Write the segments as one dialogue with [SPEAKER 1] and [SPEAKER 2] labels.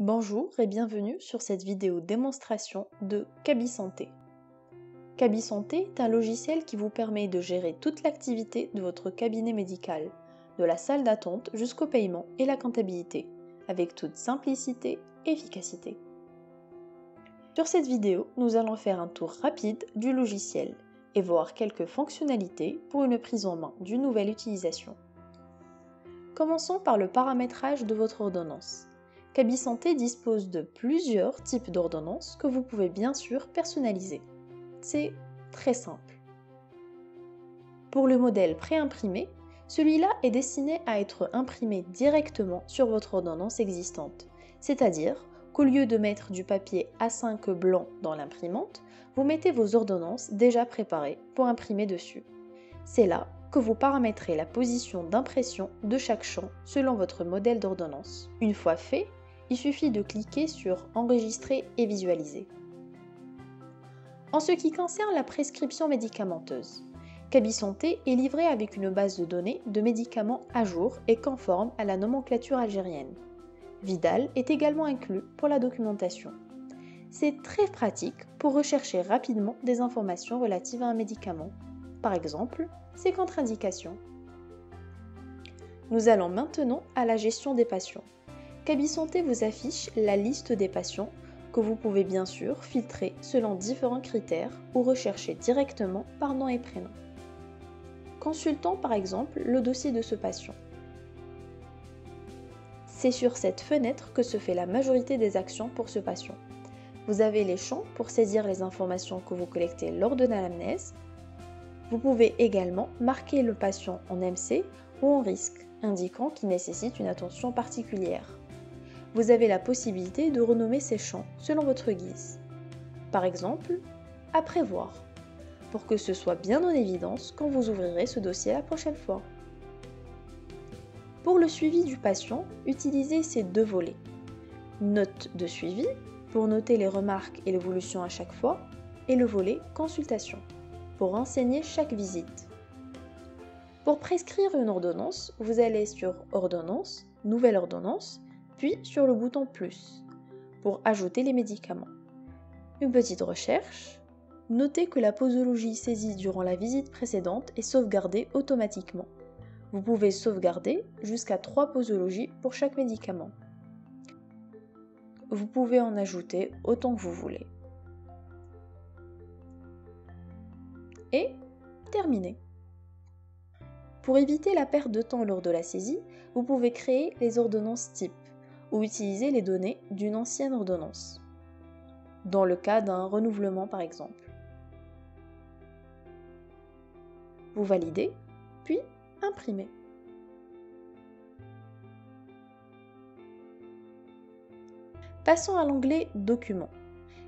[SPEAKER 1] Bonjour et bienvenue sur cette vidéo démonstration de Kaby Santé. Kaby Santé est un logiciel qui vous permet de gérer toute l'activité de votre cabinet médical, de la salle d'attente jusqu'au paiement et la comptabilité, avec toute simplicité et efficacité. Sur cette vidéo, nous allons faire un tour rapide du logiciel et voir quelques fonctionnalités pour une prise en main d'une nouvelle utilisation. Commençons par le paramétrage de votre ordonnance. Kaby Santé dispose de plusieurs types d'ordonnances que vous pouvez bien sûr personnaliser. C'est très simple. Pour le modèle pré-imprimé, celui-là est destiné à être imprimé directement sur votre ordonnance existante. C'est-à-dire qu'au lieu de mettre du papier A5 blanc dans l'imprimante, vous mettez vos ordonnances déjà préparées pour imprimer dessus. C'est là que vous paramétrez la position d'impression de chaque champ selon votre modèle d'ordonnance. Une fois fait, il suffit de cliquer sur « Enregistrer et visualiser ». En ce qui concerne la prescription médicamenteuse, Kaby Santé est livré avec une base de données de médicaments à jour et conforme à la nomenclature algérienne. Vidal est également inclus pour la documentation. C'est très pratique pour rechercher rapidement des informations relatives à un médicament, par exemple ses contre-indications. Nous allons maintenant à la gestion des patients. Kaby Santé vous affiche la liste des patients que vous pouvez bien sûr filtrer selon différents critères ou rechercher directement par nom et prénom. Consultons par exemple le dossier de ce patient. C'est sur cette fenêtre que se fait la majorité des actions pour ce patient. Vous avez les champs pour saisir les informations que vous collectez lors de l'anamnèse. Vous pouvez également marquer le patient en MC ou en risque, indiquant qu'il nécessite une attention particulière. Vous avez la possibilité de renommer ces champs selon votre guise. Par exemple, à prévoir, pour que ce soit bien en évidence quand vous ouvrirez ce dossier la prochaine fois. Pour le suivi du patient, utilisez ces deux volets. Note de suivi, pour noter les remarques et l'évolution à chaque fois, et le volet consultation, pour renseigner chaque visite. Pour prescrire une ordonnance, vous allez sur Ordonnance, Nouvelle ordonnance, puis sur le bouton Plus, pour ajouter les médicaments. Une petite recherche. Notez que la posologie saisie durant la visite précédente est sauvegardée automatiquement. Vous pouvez sauvegarder jusqu'à 3 posologies pour chaque médicament. Vous pouvez en ajouter autant que vous voulez. Et terminé. Pour éviter la perte de temps lors de la saisie, vous pouvez créer les ordonnances types ou utiliser les données d'une ancienne ordonnance, dans le cas d'un renouvellement par exemple. Vous validez, puis imprimez. Passons à l'onglet Documents.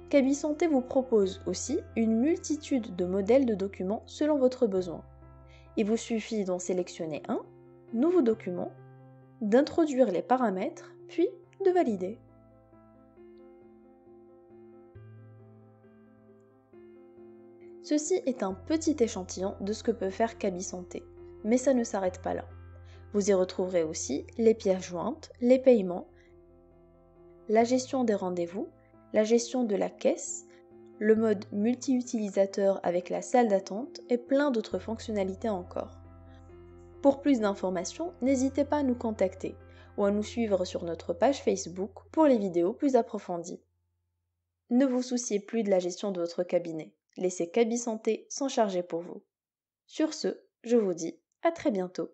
[SPEAKER 1] Kaby Santé vous propose aussi une multitude de modèles de documents selon votre besoin. Il vous suffit d'en sélectionner un, Nouveau document, d'introduire les paramètres, puis de valider. Ceci est un petit échantillon de ce que peut faire Kaby Santé, mais ça ne s'arrête pas là. Vous y retrouverez aussi les pièces jointes, les paiements, la gestion des rendez-vous, la gestion de la caisse, le mode multi-utilisateur avec la salle d'attente et plein d'autres fonctionnalités encore. Pour plus d'informations, n'hésitez pas à nous contacter ou à nous suivre sur notre page Facebook pour les vidéos plus approfondies. Ne vous souciez plus de la gestion de votre cabinet. Laissez Kaby Santé s'en charger pour vous. Sur ce, je vous dis à très bientôt.